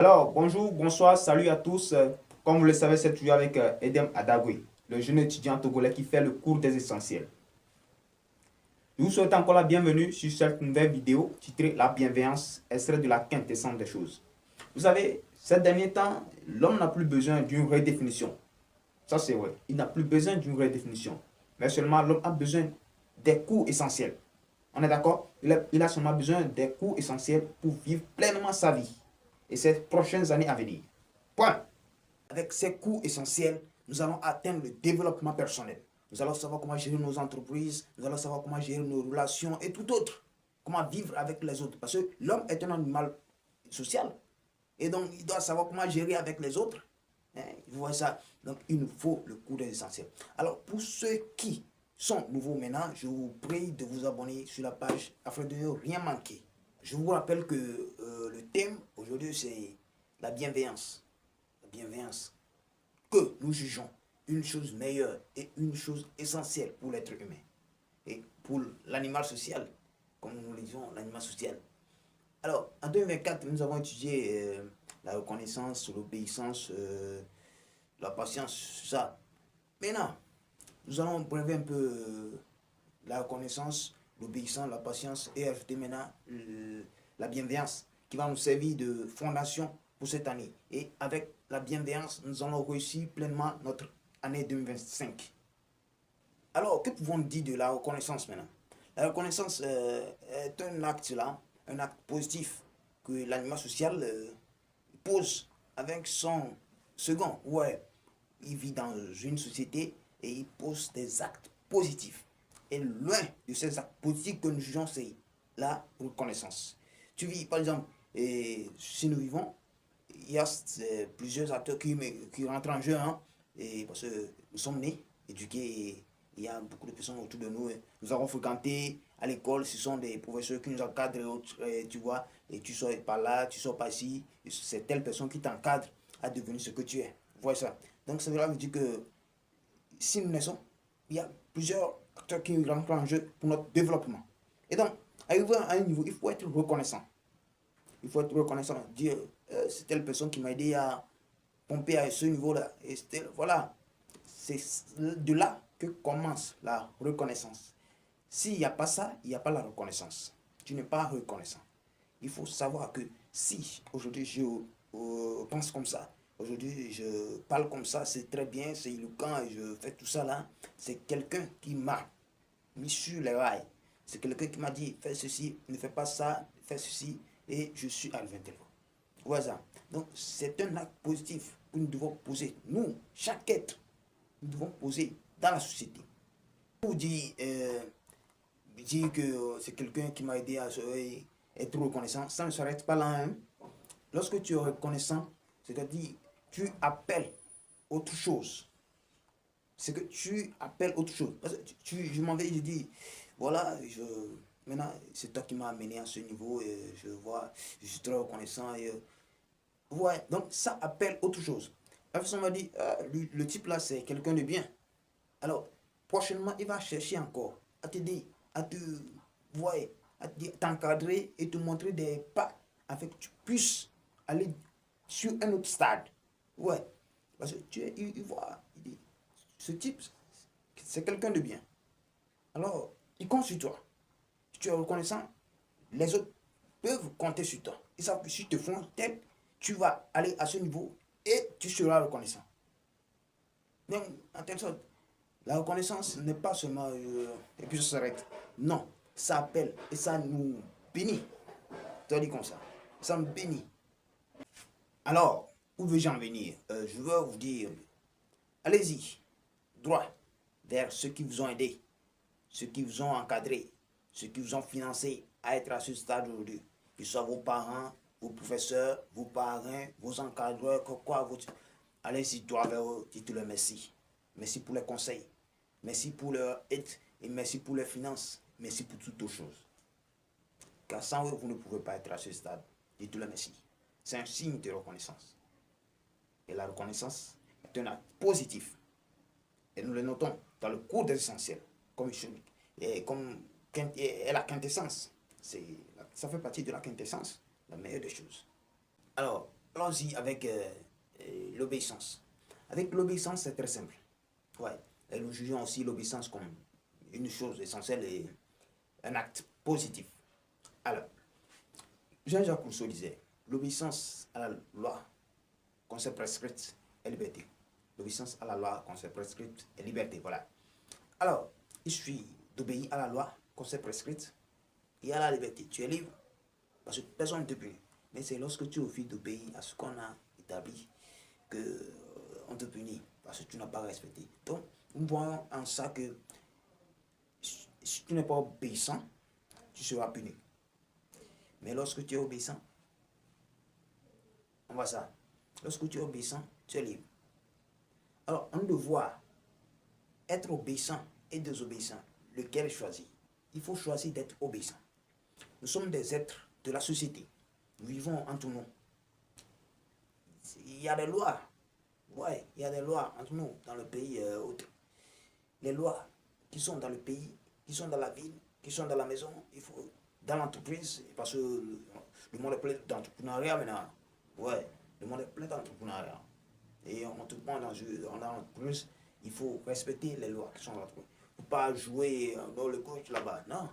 Alors, bonjour, bonsoir, salut à tous. Comme vous le savez, c'est toujours avec Edem Adagwe, le jeune étudiant togolais qui fait le cours des essentiels. Je vous souhaite encore la bienvenue sur cette nouvelle vidéo titrée La bienveillance, extrait de la quintessence des choses. Vous savez, ces derniers temps, l'homme n'a plus besoin d'une redéfinition. Ça, c'est vrai. Il n'a plus besoin d'une redéfinition. Mais seulement, l'homme a besoin des cours essentiels. On est d'accord? Il a seulement besoin des cours essentiels pour vivre pleinement sa vie et ces prochaines années à venir. Point. Avec ces cours essentiels, nous allons atteindre le développement personnel. Nous allons savoir comment gérer nos entreprises, nous allons savoir comment gérer nos relations et tout autre. Comment vivre avec les autres. Parce que l'homme est un animal social. Et donc, il doit savoir comment gérer avec les autres. Hein, vous voyez ça? Donc, il nous faut le cours des essentiels. Alors, pour ceux qui sont nouveaux maintenant, je vous prie de vous abonner sur la page afin de ne rien manquer. Je vous rappelle que le thème aujourd'hui, c'est la bienveillance. La bienveillance. Que nous jugeons une chose meilleure et une chose essentielle pour l'être humain. Et pour l'animal social, comme nous le disons, l'animal social. Alors, en 2024, nous avons étudié la reconnaissance, l'obéissance, la patience, ça. Maintenant, nous allons brever un peu la reconnaissance, l'obéissance, la patience et ajouter maintenant la bienveillance qui va nous servir de fondation pour cette année. Et avec la bienveillance, nous allons réussir pleinement notre année 2025. Alors, que pouvons-nous dire de la reconnaissance maintenant? La reconnaissance est un acte là, un acte positif que l'animal social pose avec son second. Ouais, il vit dans une société et il pose des actes positifs. Et l'un de ces actes positifs que nous jugeons, c'est la reconnaissance. Tu vis, par exemple, et si nous vivons, il y a plusieurs acteurs qui rentrent en jeu, hein, et parce que nous sommes nés, éduqués, il y a beaucoup de personnes autour de nous. Nous avons fréquenté à l'école, ce sont des professeurs qui nous encadrent, tu vois, et tu sors par là, tu sors par ici, c'est telle personne qui t'encadre à devenir ce que tu es. Vous voyez ça? Donc ça veut dire que si nous naissons, il y a plusieurs acteurs qui rentrent en jeu pour notre développement. Et donc, arriver à un niveau, il faut être reconnaissant. Il faut être reconnaissant, dire c'est telle personne qui m'a aidé à pomper à ce niveau-là. Et voilà, c'est de là que commence la reconnaissance. S'il n'y a pas ça, il n'y a pas la reconnaissance. Tu n'es pas reconnaissant. Il faut savoir que si aujourd'hui je pense comme ça, aujourd'hui je parle comme ça, c'est très bien, c'est éloquent et je fais tout ça là, c'est quelqu'un qui m'a mis sur les rails. C'est quelqu'un qui m'a dit fais ceci, ne fais pas ça, fais ceci, et je suis arrivé tel. Voilà. Donc c'est un acte positif que nous devons poser. Nous, chaque être, nous devons poser dans la société. Pour dire que c'est quelqu'un qui m'a aidé à être reconnaissant, ça ne s'arrête pas là. Hein. Lorsque tu es reconnaissant, c'est-à-dire tu appelles autre chose. C'est que tu appelles autre chose. Parce que je m'en vais, je dis, voilà, maintenant, c'est toi qui m'as amené à ce niveau, et je vois, je suis très reconnaissant. Et, ouais, donc ça appelle autre chose. La personne m'a dit, ah, le type là, c'est quelqu'un de bien. Alors, prochainement, il va chercher encore à te dire, à te voir, à t'encadrer et te montrer des pas afin que tu puisses aller sur un autre stade. Ouais, parce que il voit, il dit, ce type, c'est quelqu'un de bien. Alors, il compte sur toi. Si tu es reconnaissant, les autres peuvent compter sur toi. Ils savent que si te font tête, tu vas aller à ce niveau et tu seras reconnaissant. Donc, en telle sorte, la reconnaissance n'est pas seulement et puis ça s'arrête. Non, ça appelle et ça nous bénit. Tu as dit comme ça. Ça me bénit. Alors, où veux-je en venir? Je veux vous dire, allez-y, droit, vers ceux qui vous ont aidé, ceux qui vous ont encadré, ceux qui vous ont financé à être à ce stade aujourd'hui. Que ce soit vos parents, vos professeurs, vos parrains, vos encadreurs, quoi, allez-y, droit vers eux, dites-leur merci. Merci pour les conseils. Merci pour leur aide et merci pour les finances. Merci pour toutes autres choses. Car sans eux, vous ne pouvez pas être à ce stade. Dites-le merci. C'est un signe de reconnaissance. Et la reconnaissance est un acte positif. Et nous le notons dans le cours des essentiels. Comme et la quintessence. Ça fait partie de la quintessence, la meilleure des choses. Alors, allons-y avec l'obéissance. Avec l'obéissance, c'est très simple. Ouais. Et nous jugeons aussi l'obéissance comme une chose essentielle et un acte positif. Alors, Jean-Jacques Rousseau disait, l'obéissance à la loi qu'on s'est prescrite est liberté. L'obéissance à la loi qu'on s'est prescrite est liberté. Voilà. Alors, il suffit d'obéir à la loi qu'on s'est prescrite et à la liberté. Tu es libre parce que personne ne te punit. Mais c'est lorsque tu refuses d'obéir à ce qu'on a établi que on te punit parce que tu n'as pas respecté. Donc, nous voyons en ça que si tu n'es pas obéissant, tu seras puni. Mais lorsque tu es obéissant, on voit ça. Lorsque tu es obéissant, tu es libre. Alors, on doit voir être obéissant et désobéissant. Lequel choisir? Il faut choisir d'être obéissant. Nous sommes des êtres de la société. Nous vivons entre nous. Il y a des lois. Ouais, il y a des lois entre nous dans le pays autre. Les lois qui sont dans le pays, qui sont dans la ville, qui sont dans la maison, il faut dans l'entreprise, parce que le monde est plein d'entrepreneuriat maintenant. Ouais, le monde est plein d'entrepreneuriat. Et on te prend dans l'entreprise, il faut respecter les lois qui sont dans l'entreprise. Il ne faut pas jouer dans le coach là-bas. Non.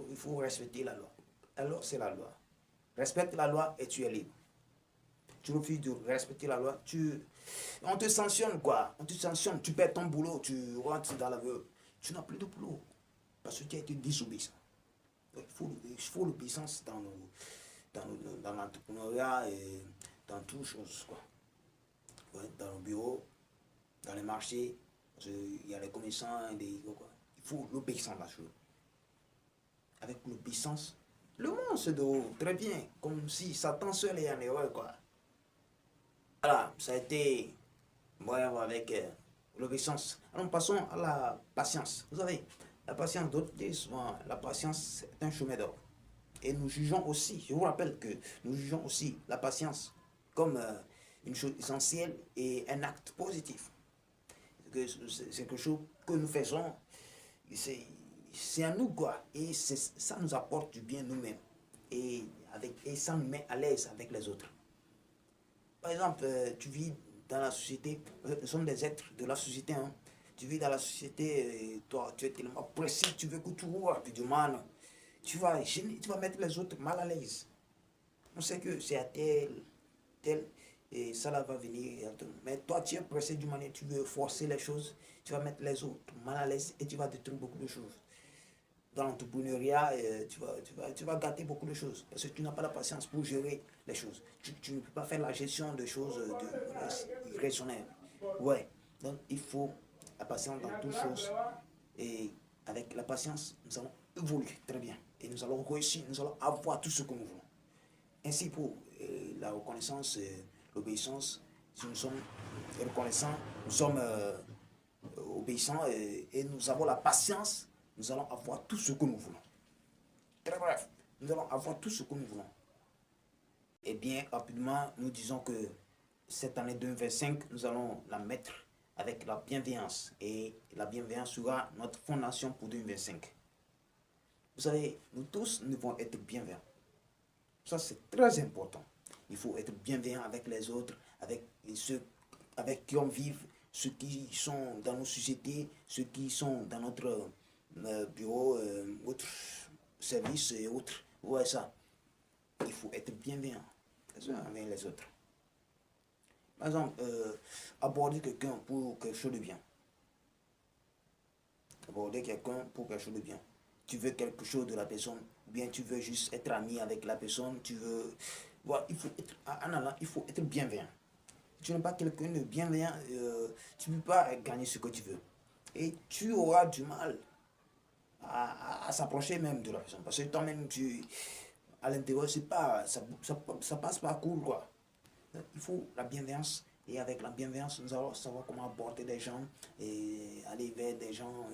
Il faut respecter la loi. Alors c'est la loi. Respecte la loi et tu es libre. Tu refuses de respecter la loi, on te sanctionne quoi. On te sanctionne, tu perds ton boulot, tu rentres dans la veuve. Tu n'as plus de boulot parce que tu as été désobéissant. Donc, il faut l'obéissance dans l'entrepreneuriat et dans toutes choses. Quoi. Ouais, dans le bureau, dans les marchés, parce qu'il y a les commerçants, quoi. Il faut l'obéissance là-dessus. Avec l'obéissance, le monde se déroule très bien, comme si Satan seul est en erreur. Quoi. Voilà, ça a été bref avec l'obéissance. Alors passons à la patience. Vous savez, la patience, d'autres disent souvent, la patience est un chemin d'or. Et nous jugeons aussi, je vous rappelle que nous jugeons aussi la patience comme une chose essentielle et un acte positif. C'est quelque chose que nous faisons, c'est à nous quoi. Et ça nous apporte du bien nous-mêmes. Et ça nous met à l'aise avec les autres. Par exemple, tu vis dans la société, nous sommes des êtres de la société. Hein. Tu vis dans la société, et toi, tu es tellement pressé, tu veux que tout roule rapidement. Tu vas mettre les autres mal à l'aise. On sait que c'est à tel, et ça là va venir. Mais toi, tu es pressé d'une manière, tu veux forcer les choses, tu vas mettre les autres mal à l'aise et tu vas détruire beaucoup de choses. Dans l'entrepreneuriat, tu vas gâter beaucoup de choses parce que tu n'as pas la patience pour gérer les choses. Tu ne peux pas faire la gestion de choses irrationnelles. Ouais, donc il faut la patience dans toutes choses. Et avec la patience, nous allons évoluer très bien. Et nous allons réussir, nous allons avoir tout ce que nous voulons. Ainsi pour la reconnaissance, l'obéissance, si nous sommes reconnaissants, nous sommes obéissants et nous avons la patience, nous allons avoir tout ce que nous voulons. Très bref, nous allons avoir tout ce que nous voulons. Et bien rapidement, nous disons que cette année 2025, nous allons la mettre avec la bienveillance. Et la bienveillance sera notre fondation pour 2025. Vous savez, nous tous, nous devons être bienveillants. Ça, c'est très important. Il faut être bienveillant avec les autres, avec ceux avec qui on vit, ceux qui sont dans nos sociétés, ceux qui sont dans notre bureau, autres services et autres. Ouais, ça. Il faut être bienveillant les uns avec les autres. Par exemple, aborder quelqu'un pour quelque chose de bien. Aborder quelqu'un pour quelque chose de bien. Tu veux quelque chose de la personne, ou bien tu veux juste être ami avec la personne, tu veux... Voilà, il faut être bienveillant. Tu n'es pas quelqu'un de bienveillant, tu ne peux pas gagner ce que tu veux. Et tu auras du mal à s'approcher même de la personne. Parce que toi-même, à l'intérieur, c'est pas, ça passe pas cool, quoi. Il faut la bienveillance. Et avec la bienveillance, nous allons savoir comment aborder des gens et aller vers des gens,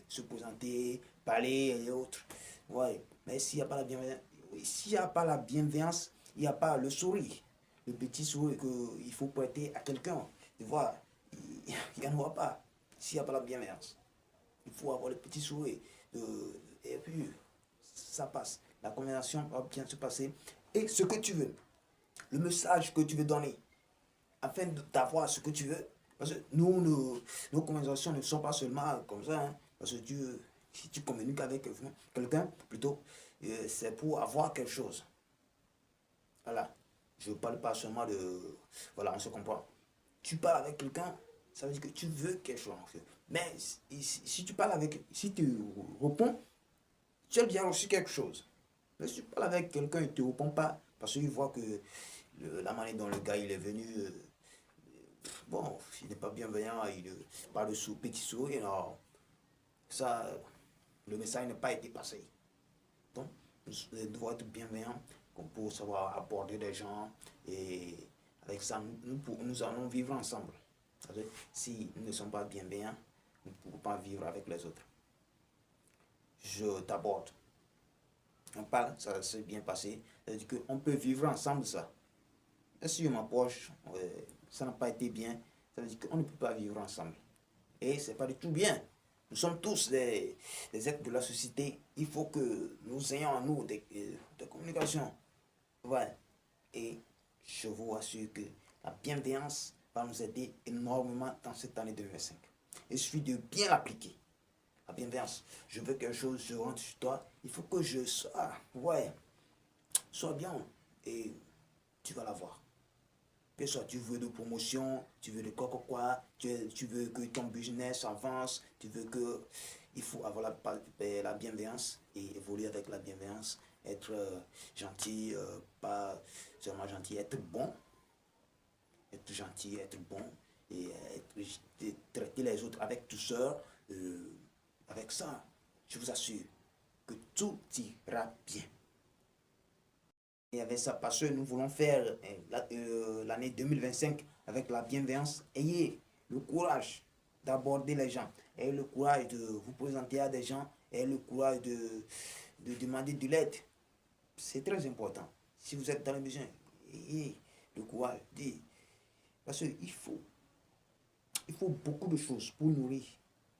se présenter, parler et autres. Ouais. Mais s'il n'y a pas la bienveillance, s'il n'y a pas la bienveillance, il n'y a pas le sourire. Le petit sourire qu'il faut prêter à quelqu'un. Tu vois, il n'y en aura pas s'il n'y a pas la bienveillance. Il faut avoir le petit sourire. Et puis, ça passe. La conversation va bien se passer. Et ce que tu veux. le message que tu veux donner, afin d'avoir ce que tu veux. Parce que nos conversations ne sont pas seulement comme ça, hein, parce que si tu communiques avec quelqu'un, plutôt, c'est pour avoir quelque chose. Voilà. Je ne parle pas seulement de... Voilà, on se comprend. Tu parles avec quelqu'un, ça veut dire que tu veux quelque chose. Mais si tu parles avec... Si tu réponds, tu as déjà reçu quelque chose. Mais si tu parles avec quelqu'un et tu ne réponds pas, parce qu'il voit que la manière dont le gars il est venu, bon, il n'est pas bienveillant, il parle de petit sourire, non. Ça, le message n'a pas été passé. Donc, nous devons être bienveillants pour savoir aborder des gens et avec ça, nous allons vivre ensemble. Si nous ne sommes pas bienveillants, nous ne pouvons pas vivre avec les autres. Je t'aborde. On parle, ça s'est bien passé. C'est-à-dire qu'on peut vivre ensemble ça. Et si je m'approche, ça n'a pas été bien, ça veut dire qu'on ne peut pas vivre ensemble. Et c'est pas du tout bien. Nous sommes tous des êtres de la société. Il faut que nous ayons en nous des communications. Ouais. Et je vous assure que la bienveillance va nous aider énormément dans cette année 2025. Il suffit de bien l'appliquer. La bienveillance. Je veux quelque chose, je rentre chez toi. Il faut que je sois, sois bien. Et tu vas l'avoir. Que soit tu veux de promotion, tu veux de quoi, tu veux que ton business avance, tu veux que... Il faut avoir la bienveillance et évoluer avec la bienveillance, être gentil, pas seulement gentil, être bon, être gentil, être bon, et traiter les autres avec douceur. Avec ça, je vous assure que tout ira bien. Et avec ça, parce que nous voulons faire l'année 2025 avec la bienveillance. Ayez le courage d'aborder les gens. Ayez le courage de vous présenter à des gens. Ayez le courage de demander de l'aide. C'est très important. Si vous êtes dans le besoin, ayez le courage. Parce qu'il faut beaucoup de choses pour nourrir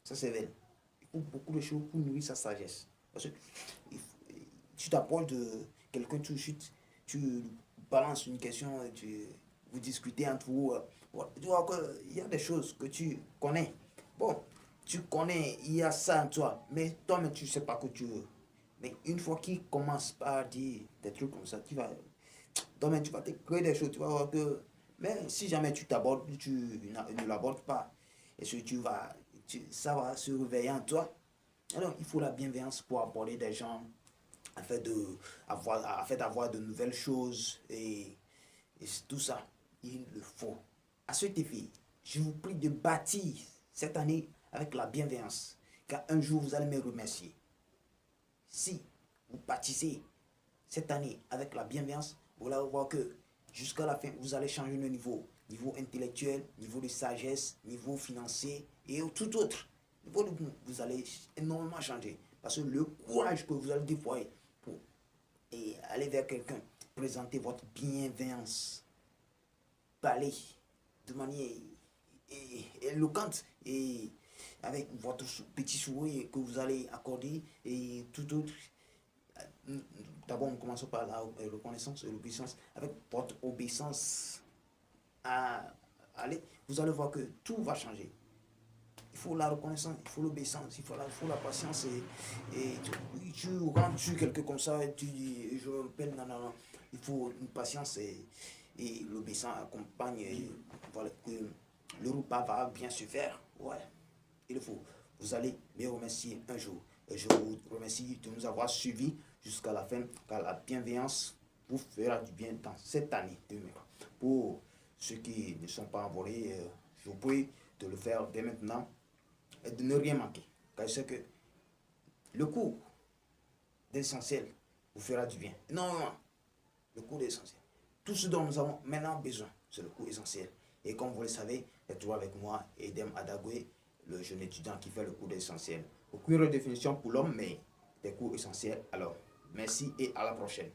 sa cervelle. Il faut beaucoup de choses pour nourrir sa sagesse. Parce que tu t'approches de quelqu'un tout de suite, tu balances une question, vous discutez entre vous. Tu vois qu'il y a des choses que tu connais. Bon, tu connais, il y a ça en toi, mais toi-même, tu ne sais pas que tu veux. Mais une fois qu'il commence par dire des trucs comme ça, toi-même, tu vas te créer des choses. Tu vas voir que, mais si jamais tu t'abordes, tu ne l'abordes pas, et ça va se réveiller en toi. Alors, il faut la bienveillance pour aborder des gens, afin d'avoir de nouvelles choses et tout ça, il le faut. À cet effet, je vous prie de bâtir cette année avec la bienveillance, car un jour vous allez me remercier. Si vous bâtissez cette année avec la bienveillance, vous allez voir que jusqu'à la fin, vous allez changer de niveau intellectuel, niveau de sagesse, niveau financier et tout autre. Vous allez énormément changer. Parce que le courage que vous allez déployer pour aller vers quelqu'un, présenter votre bienveillance, parler de manière éloquente et avec votre petit sourire que vous allez accorder et tout autre. D'abord, nous commençons par la reconnaissance et l'obéissance. Avec votre obéissance vous allez voir que tout va changer. Il faut la reconnaissance, il faut l'obéissance, il faut la patience et tu rentres sur quelque comme ça et tu dis, je rappelle, non, il faut une patience et l'obéissance accompagne voilà, que le repas va bien se faire. Ouais, il faut. Vous allez me remercier un jour. Et je vous remercie de nous avoir suivis jusqu'à la fin, car la bienveillance vous fera du bien dans cette année 2020. Pour ceux qui ne sont pas envolés, je vous prie de le faire dès maintenant et de ne rien manquer. Car je sais que le cours d'essentiel vous fera du bien. Non, le cours d'essentiel. Tout ce dont nous avons maintenant besoin, c'est le cours essentiel. Et comme vous le savez, j'ai toujours avec moi Edem Adagwe, le jeune étudiant qui fait le cours d'essentiel. Aucune redéfinition pour l'homme, mais des cours essentiels. Alors, merci et à la prochaine.